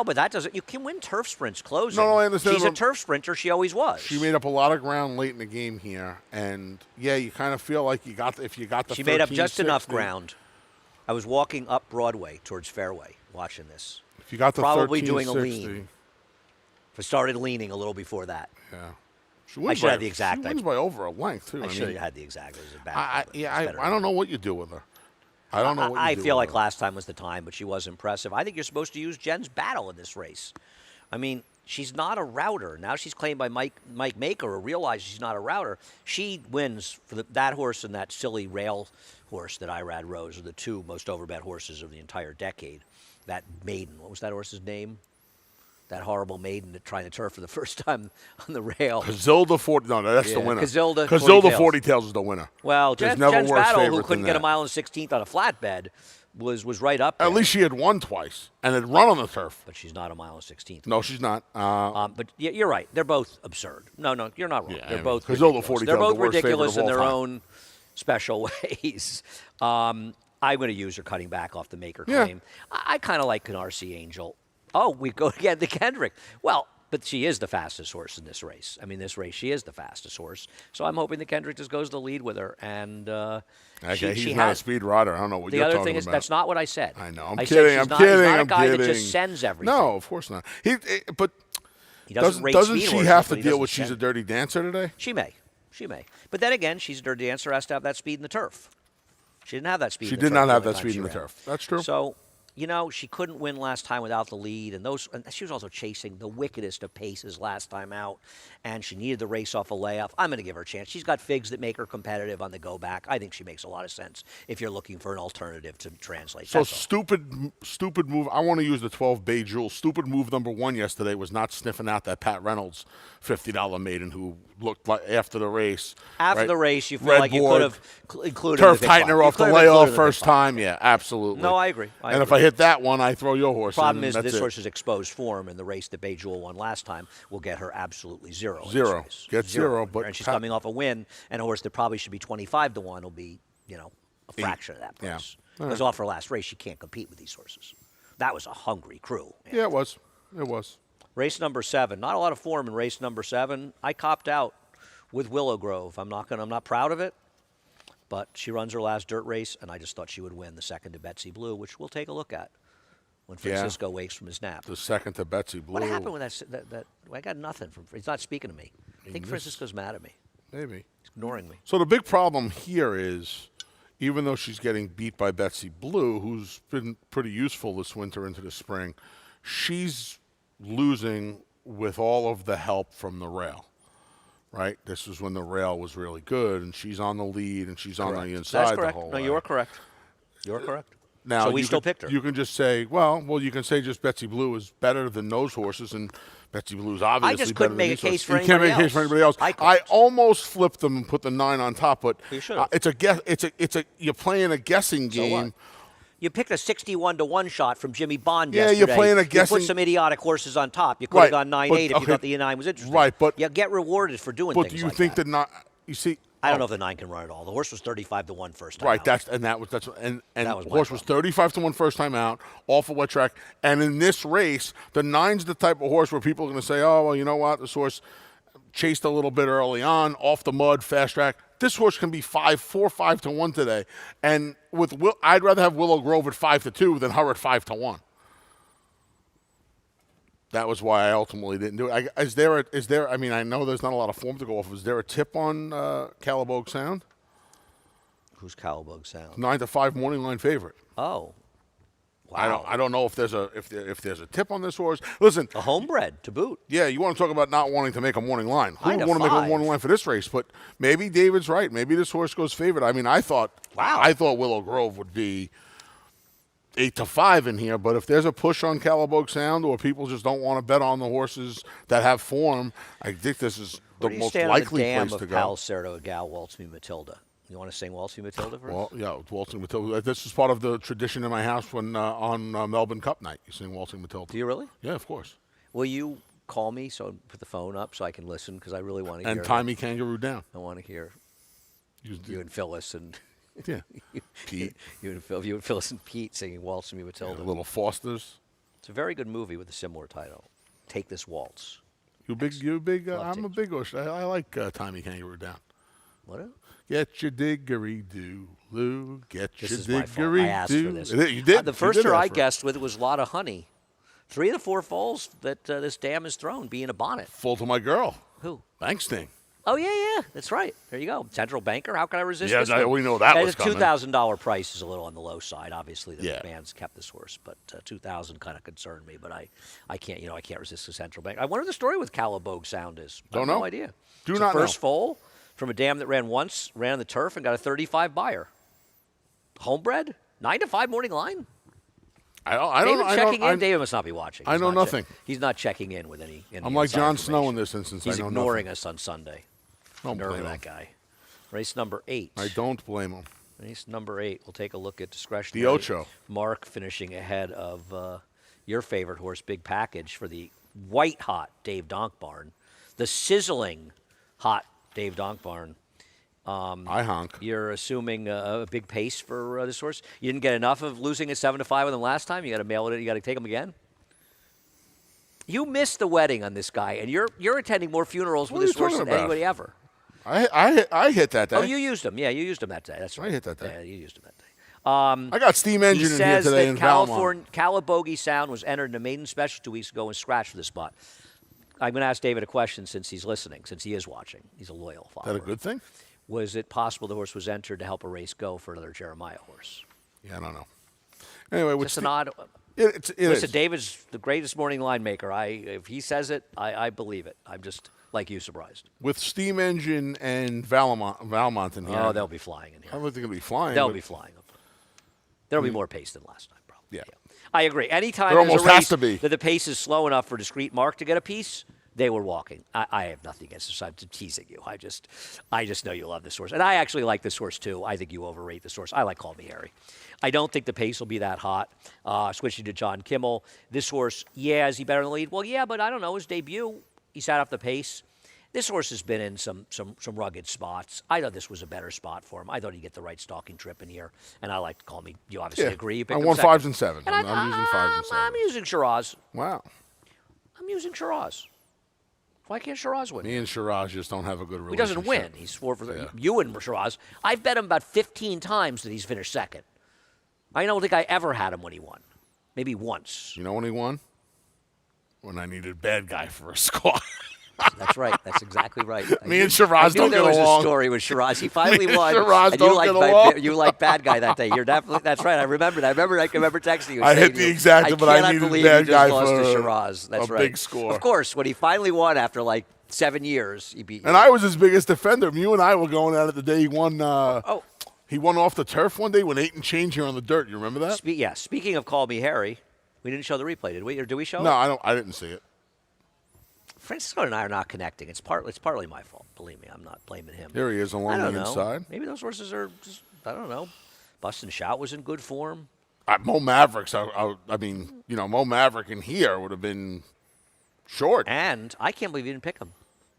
But that doesn't. You can win turf sprints closing. No, I understand. She's a turf sprinter. She always was. She made up a lot of ground late in the game here, and yeah, you kind of feel like if you got the. She made up just 13, enough 16, ground. I was walking up Broadway towards Fairway watching this. If you got the probably 13, doing 60, a lean. I started leaning a little before that. Yeah. I should have the exact. She wins by over a length too. I should have had the exact. It was a bad. I don't know what you do with her. I don't know what you I do feel with like her. last time was the time, but she was impressive. I think you're supposed to use Jen's battle in this race. I mean, she's not a router. Now she's claimed by Mike Maker, or realizes she's not a router. She wins for that horse and that silly rail horse that Irad Rose are the two most overbet horses of the entire decade. That maiden, what was that horse's name? That horrible maiden that tried to turf for the first time on the rail. Casilda 40. No, that's the winner. Casilda 40 Tails is the winner. Well, There's Jen's never worse battle, favorite who couldn't than get a that. mile and 16th on a flatbed, was right up there. At least she had won twice and had run on the turf. But she's not a mile and 16th. No, she's not. But you're right. They're both absurd. No, you're not wrong. Yeah, They're I both mean, Casilda ridiculous. 40 They're Tails, both the worst ridiculous favorite in of their all time. own special ways. I'm going to use her cutting back off the Maker Yeah. claim. I kind of like Canarsie Angel. Oh, we go again to Kendrick. Well, but she is the fastest horse in this race. I mean, this race, she is the fastest horse. So I'm hoping that Kendrick just goes the lead with her. And Okay, she he's not a has. speed rider. I don't know what The you're other talking thing is, about. that's not what I said. I know. I'm I kidding. Said I'm he's kidding. not a I'm guy kidding. that just sends everything. No, of course not. But He doesn't rate doesn't speed she horses, have but to he deal doesn't with she's send. a dirty dancer today? She may. But then again, she's a dirty dancer, has to have that speed in the turf. She didn't have that speed She in the did turf not have the that time speed she in the ran. turf. That's true. So, she couldn't win last time without the lead, and she was also chasing the wickedest of paces last time out, and she needed the race off a layoff. I'm going to give her a chance. She's got figs that make her competitive on the go back. I think she makes a lot of sense if you're looking for an alternative to translate. So That's all. stupid move. I want to use the 12 Bay Jewel. Stupid move number one yesterday was not sniffing out that Pat Reynolds $50 maiden who looked like after the race. After right? the race, you feel Red like you board, could have included turf the big five. tightener You off the could have included layoff the big first five. time. Yeah, absolutely. No, I agree. And if I hit that one, I throw your horse. Problem in, is, that's this it. horse's exposed form in the race that Bay Jewel won last time will get her absolutely zero. in this Zero. race. Gets zero, but and she's Pat- coming off a win, and a horse that probably should be 25 to 1 will be, a fraction of that Yeah. price. All Because right. off her last race, she can't compete with these horses. That was a hungry crew. Yeah, it was. It was. Race number 7. Not a lot of form in race number 7. I copped out with Willow Grove. I'm not proud of it, but she runs her last dirt race, and I just thought she would win the second to Betsy Blue, which we'll take a look at when Yeah. Francisco wakes from his nap. The second to Betsy Blue. What happened with that? I got nothing from. He's not speaking to me. I think missed- Francisco's mad at me. Maybe. He's ignoring me. So the big problem here is, even though she's getting beat by Betsy Blue, who's been pretty useful this winter into the spring, she's losing with all of the help from the rail. Right? This is when the rail was really good, and she's on the lead, and she's on the inside That's correct. the whole No, way. you're correct. You're correct. Now, so we you still could- picked her. You can just say, well, you can say just Betsy Blue is better than those horses, and Betsy Blue's obviously just better couldn't than make a these case horses. for You can't make a anybody case for else. anybody else. I couldn't. I almost flipped them and put the 9 on top, but You should've. it's a guess. It's a you're playing a guessing So what? game. You picked a 61 to 1 shot from Jimmy Bond Yeah, yesterday. you're playing a You guessing- put some idiotic horses on top. You could Right, have gone 9-8 but- if you thought okay. the 9 was interesting. Right, but- you get rewarded for doing But things do you like think that. that not? You see, I don't know if the 9 can run at all. The horse was 35 to 1 first time. right. out. That was my horse was problem. 35 to 1 first time out, off a wet track, and in this race, the 9's the type of horse where people are going to say, oh well, you know what, this horse chased a little bit early on, off the mud, fast track. This horse can be 5 to 1 today, and I'd rather have Willow Grove at 5 to 2 than her at 5 to 1. that was why I ultimately didn't do it. Is there? I mean, I know there's not a lot of form to go off of. Is there a tip on Calabogue Sound? Who's Calabogue Sound? 9-5 morning line favorite. Oh, wow. I don't know if there's a tip on this horse. Listen, A homebred to boot. yeah, you want to talk about not wanting to make a morning line. Who would 9-5. want to make a morning line for this race? But maybe David's right. Maybe this horse goes favorite. I mean, I thought Willow Grove would be 8-5 in here, but if there's a push on Calabogue Sound or people just don't want to bet on the horses that have form, I think this is the Where do you most stand likely on the dam place to of go. Pal Cerdo Gal Waltz Me Matilda? You want to sing Waltz Me Matilda for us? Well, yeah, Waltzing Matilda. This is part of the tradition in my house when on Melbourne Cup night. You sing Waltzing Matilda. Do you really? Yeah, of course. Will you call me so put the phone up so I can listen? Because I really want to hear And tie me kangaroo down. I want to hear You you and Phyllis and Yeah. Pete. you and Phyllis and Pete singing Waltz Me Matilda. Little Fosters. It's a very good movie with a similar title. Take This Waltz. You big. Love I'm a Take- big horse. I like tie me kangaroo down. What? Get your diggery-doo, Lou. Get This your is my fault. I diggery-doo. asked for this. You did. The You first did year ask I for it. guessed with it was a lot of honey. 3 of the 4 foals that this dam has thrown being a bonnet. Full to my girl. Who? Bank Sting. Oh, yeah. That's right. There you go. Central Banker. How can I resist Yeah, this one? we know that was The coming. $2,000 price is a little on the low side. Obviously, the Yeah. McMahon's kept this horse, but $2,000 kind of concerned me. But I can't, I can't resist the Central Bank. I wonder what the story with Calabogue Sound is. I Don't have know. No idea. Do It's not the first know. foal from a dam that ran once, ran on the turf, and got a 35 buyer. Homebred, 9-5 morning line. I don't. David checking in. David must not be watching. I He's know not nothing. He's not checking in with any I'm like inside Jon Snow information. in this instance. He's I know ignoring nothing. us on Sunday. Don't Nerve blame of him. that guy. Race number 8. I don't blame him. Race number 8. We'll take a look at discretion. The Ocho. Mark finishing ahead of your favorite horse, Big Package, for the white hot Dave Donkbarn, the sizzling hot Dave Donkbarn. I honk. You're assuming a big pace for this horse. You didn't get enough of losing at 7-5 with him last time. You got to mail it. You got to take him again. You missed the wedding on this guy, and you're attending more funerals What with are this you horse talking than about? anybody ever. I hit that day. Oh, you used him. Yeah, you used him that day. That's right. I hit that day. Yeah, you used him that day. I got steam engine He in here says today that in Valmont. Calabogue Sound was entered in a maiden special 2 weeks ago and scratched for this spot. I'm going to ask David a question since he's listening, since he is watching. He's a loyal Is follower. that a good thing? Was it possible the horse was entered to help a race go for another Jeremiah horse? Yeah, I don't know. Anyway, with Just an odd. it Listen, is. David's the greatest morning line maker. If he says it, I believe it. I'm just like you, surprised. With steam engine and Valmont in here. Oh, they'll be flying in I here. don't think they'll be flying. They'll but be flying. There'll be more pace than last time, probably. Yeah. I agree. Anytime There there's almost a race has to be. that the pace is slow enough for discreet Mark to get a piece, they were walking. I have nothing against this. I'm teasing you. I just know you love this horse. And I actually like this horse, too. I think you overrate this horse. I like Call Me Harry. I don't think the pace will be that hot. Switching to John Kimmel. This horse, yeah, is he better in the lead? Well, yeah, but I don't know. His debut, he sat off the pace. This horse has been in some rugged spots. I thought this was a better spot for him. I thought he'd get the right stalking trip in here. And I like to call me. You obviously Yeah. agree. You I picked him won second. 5s and 7s. And I'm using 5s and 7s. I'm using Shiraz. Wow. I'm using Shiraz. Why can't Shiraz win? Me and Shiraz just don't have a good He relationship. doesn't win. He's 4 for 3. Yeah. You and Shiraz. I've bet him about 15 times that he's finished second. I don't think I ever had him when he won. Maybe once. You know when he won? When I needed bad guy for a squad. That's right. That's exactly right. Me and Shiraz don't there get was along. a story with Shiraz. He finally Me and won. Shiraz and don't you like get along. you like bad guy that day. You're definitely. That's right. I remember texting you. and I saying hit to the you, exacta, but I cannot needed believe bad you guy just lost for to Shiraz. That's a right. big score. Of course, when he finally won after like 7 years, he beat you. And I was his biggest defender. You and I were going at it the day he won. Oh. He won off the turf one day when 8 and change here on the dirt. You remember that? Yeah. Speaking of Call Me Harry, we didn't show the replay, did we? Or do we show No, it? I don't. I didn't see it. Francisco and I are not connecting. It's partly my fault. Believe me, I'm not blaming him. Here he is I along don't the know. inside. Maybe those horses are just, I don't know. Bust and Shout was in good form. Mo Mavericks. I mean, Mo Maverick in here would have been short. And I can't believe you didn't pick him.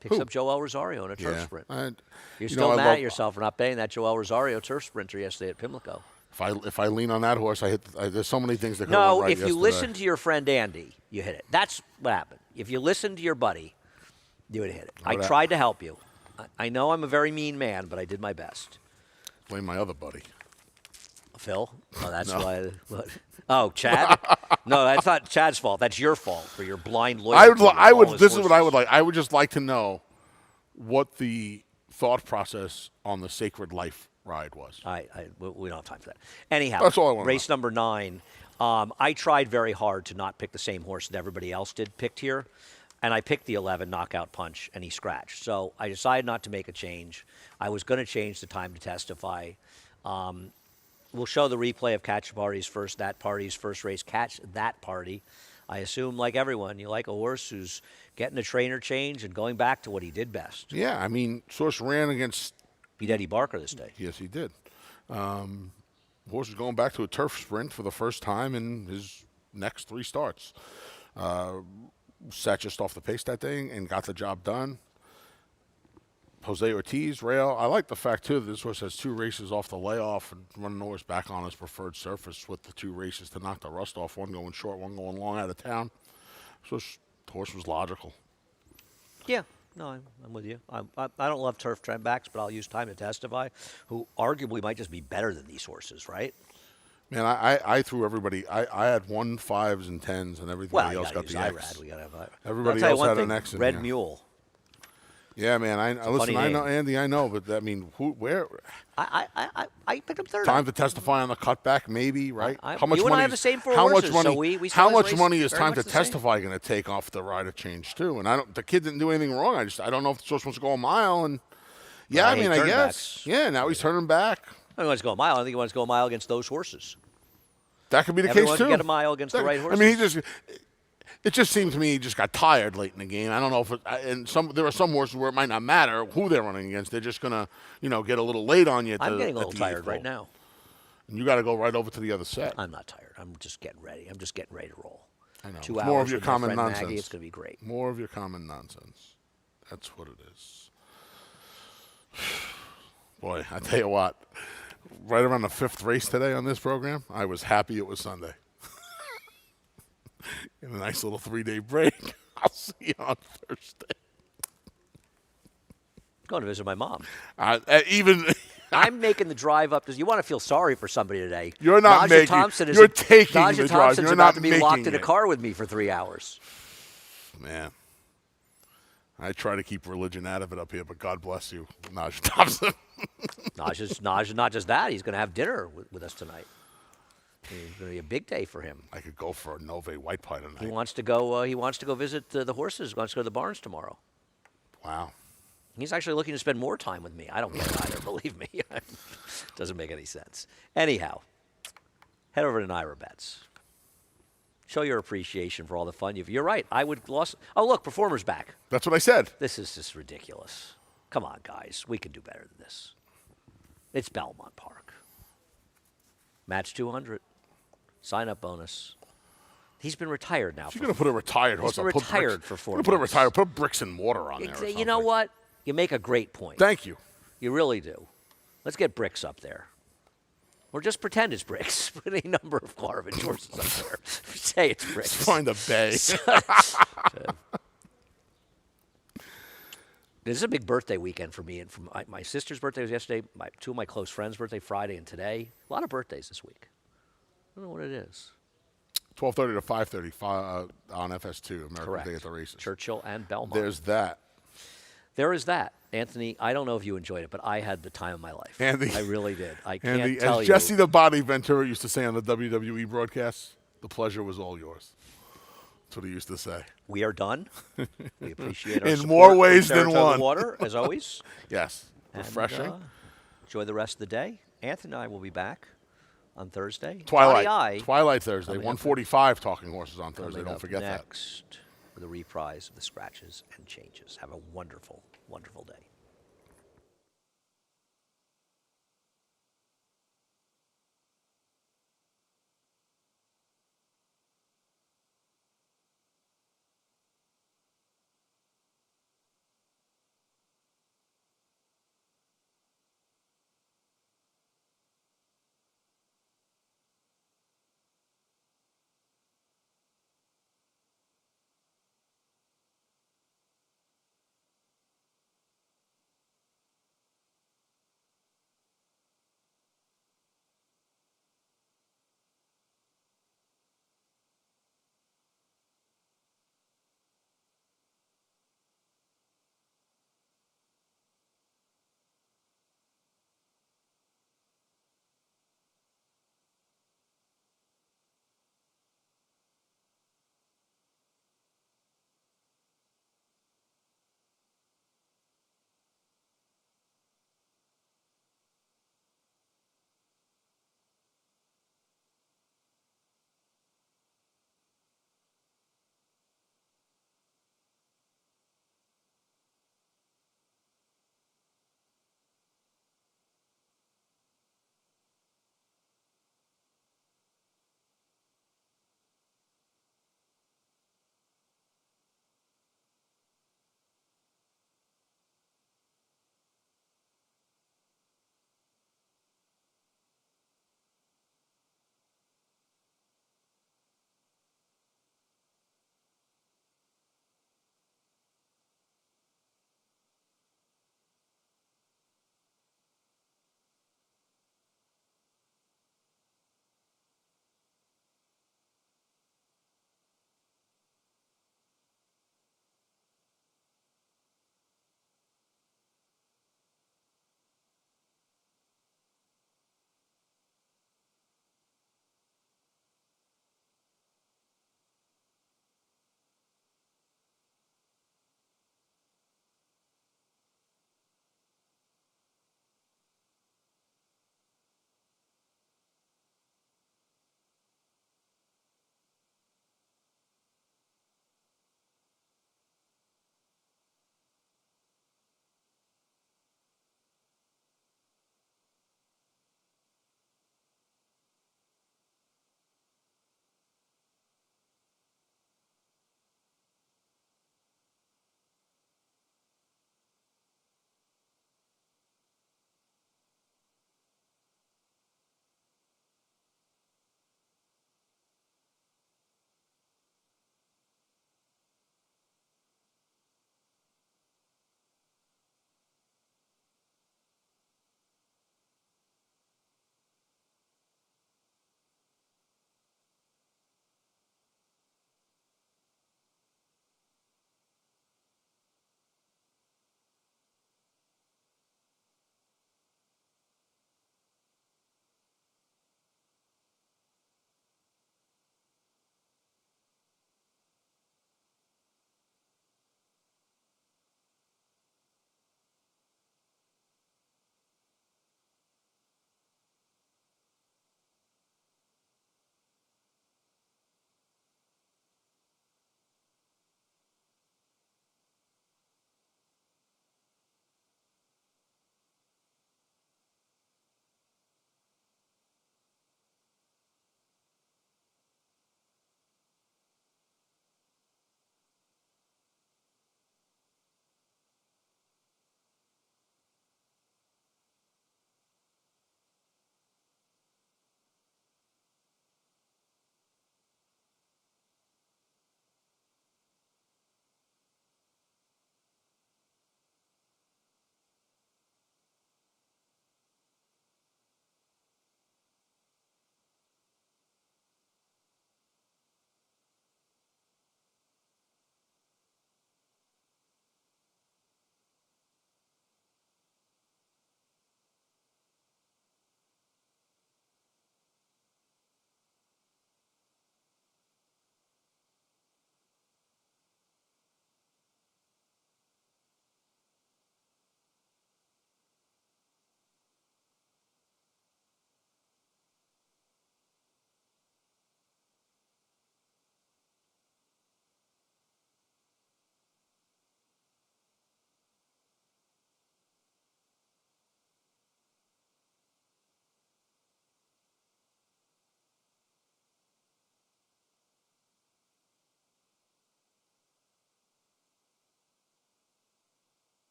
Picks Who? up Joel Rosario in a turf Yeah. sprint. And, You're you still know, I mad love- at yourself for not betting that Joel Rosario turf sprinter yesterday at Pimlico. If I lean on that horse, I hit. There's so many things that could No, right if you yesterday. listen to your friend Andy, you hit it. That's what happened. If you listen to your buddy, you would hit it. I that- tried to help you. I know I'm a very mean man, but I did my best. Blame my other buddy. Phil. Oh, that's why. What? Oh, Chad. No, that's not Chad's fault. That's your fault for your blind loyalty. I would. This This is what I would like. I would just like to know what the thought process on the Sacred Life ride was. We don't have time for that. Anyhow, That's all I wanna race number 9. I tried very hard to not pick the same horse that everybody else picked here, and I picked the 11 Knockout Punch, and he scratched. So I decided not to make a change. I was going to change the time to testify. We'll show the replay of Catch Party's first race, Catch That Party. I assume, like everyone, you like a horse who's getting a trainer change and going back to what he did best. Yeah, I mean, Source ran against. Beat Eddie Barker this day. Yes, he did. Horse is going back to a turf sprint for the first time in his next 3 starts. Sat just off the pace that day and got the job done. Jose Ortiz, rail. I like the fact, too, that this horse has 2 races off the layoff and running the horse back on his preferred surface with the 2 races to knock the rust off, one going short, one going long out of town. So the horse was logical. Yeah, no, I'm with you. I don't love turf trend backs, but I'll use time to testify, who arguably might just be better than these horses, right? Man, I threw everybody. I had 1 5s and 10s, and everybody else got the X. We gotta have Everybody I'll tell you else one had thing, an X in Red here. Mule. Yeah, man. I listen. I know, Andy. I know, but I mean, where? I picked up third. Time to testify on the cutback, maybe, right? How much you and I have the same 4 how horses, much money? so we how saw this much race money is very time much to the same. testify going to take off the rider change too? And I don't. The kid didn't do anything wrong. I don't know if the source wants to go a mile. And yeah, I mean, I guess. Turnbacks. Yeah, now he's turning back. I don't want to go a mile. I think he wants to go a mile against those horses. That could be the Everyone case can too. get a mile against the right horses. I mean, it just seemed to me he just got tired late in the game. I don't know if there are some horses where it might not matter who they're running against. They're just gonna, get a little late on you. I'm getting a little tired right now. And you got to go right over to the other set. I'm not tired. I'm just getting ready. I'm just getting ready to roll. I know. 2 It's hours more of your with my common friend nonsense. Maggie. It's going to be great. More of your common nonsense. That's what it is. Boy, I tell you what. Right around the 5th race today on this program, I was happy it was Sunday. In a nice little 3-day break. I'll see you on Thursday. Going to visit my mom. Even I'm making the drive up because you want to feel sorry for somebody today. You're not Naja making. Thompson is You're taking Naja the drive. Thompson's You're about not to be making locked in a it. car with me for 3 hours. Man, I try to keep religion out of it up here, but God bless you, Naja Thompson. Naja's not just that. He's going to have dinner with us tonight. It's going to be a big day for him. I could go for a Nove white pie tonight. He wants to go. He wants to go visit the horses. He wants to go to the barns tomorrow. Wow. He's actually looking to spend more time with me. I don't get it either, believe me. Doesn't make any sense. Anyhow, head over to Naira Bets. Show your appreciation for all the fun you're right. I would lost. Oh, look, Performer's back. That's what I said. This is just ridiculous. Come on, guys. We can do better than this. It's Belmont Park. Match 200. Sign-up bonus. He's been retired now. You're going to put a retired horse. He's been retired for 4 months. Put a retired. Put bricks and mortar on there. Or You know what? You make a great point. Thank you. You really do. Let's get bricks up there. Or just pretend it's bricks. Put any number of garbage horses up there. Say it's bricks. Let's find a bay. This is a big birthday weekend for me. And for my sister's birthday was yesterday. 2 of my close friends' birthday, Friday and today. A lot of birthdays this week. I don't know what it is. 12:30 to 5:30 on FS2, American Correct. Day at the Races. Churchill and Belmont. There's that. There is that. Anthony, I don't know if you enjoyed it, but I had the time of my life. Andy, I really did. I Andy, can't tell as you. Jesse the Body Ventura used to say on the WWE broadcasts, the pleasure was all yours. That's what he used to say. We are done. We appreciate our In support more from ways than Saratoga one. Water, as always. Yes. And, Refreshing. enjoy the rest of the day. Anthony and I will be back on Thursday. Twilight. Johnny I Twilight Thursday. coming up 1:45 Talking Horses on Thursday. coming Don't up forget that. next with a reprise of the scratches and changes. Have a wonderful, wonderful day.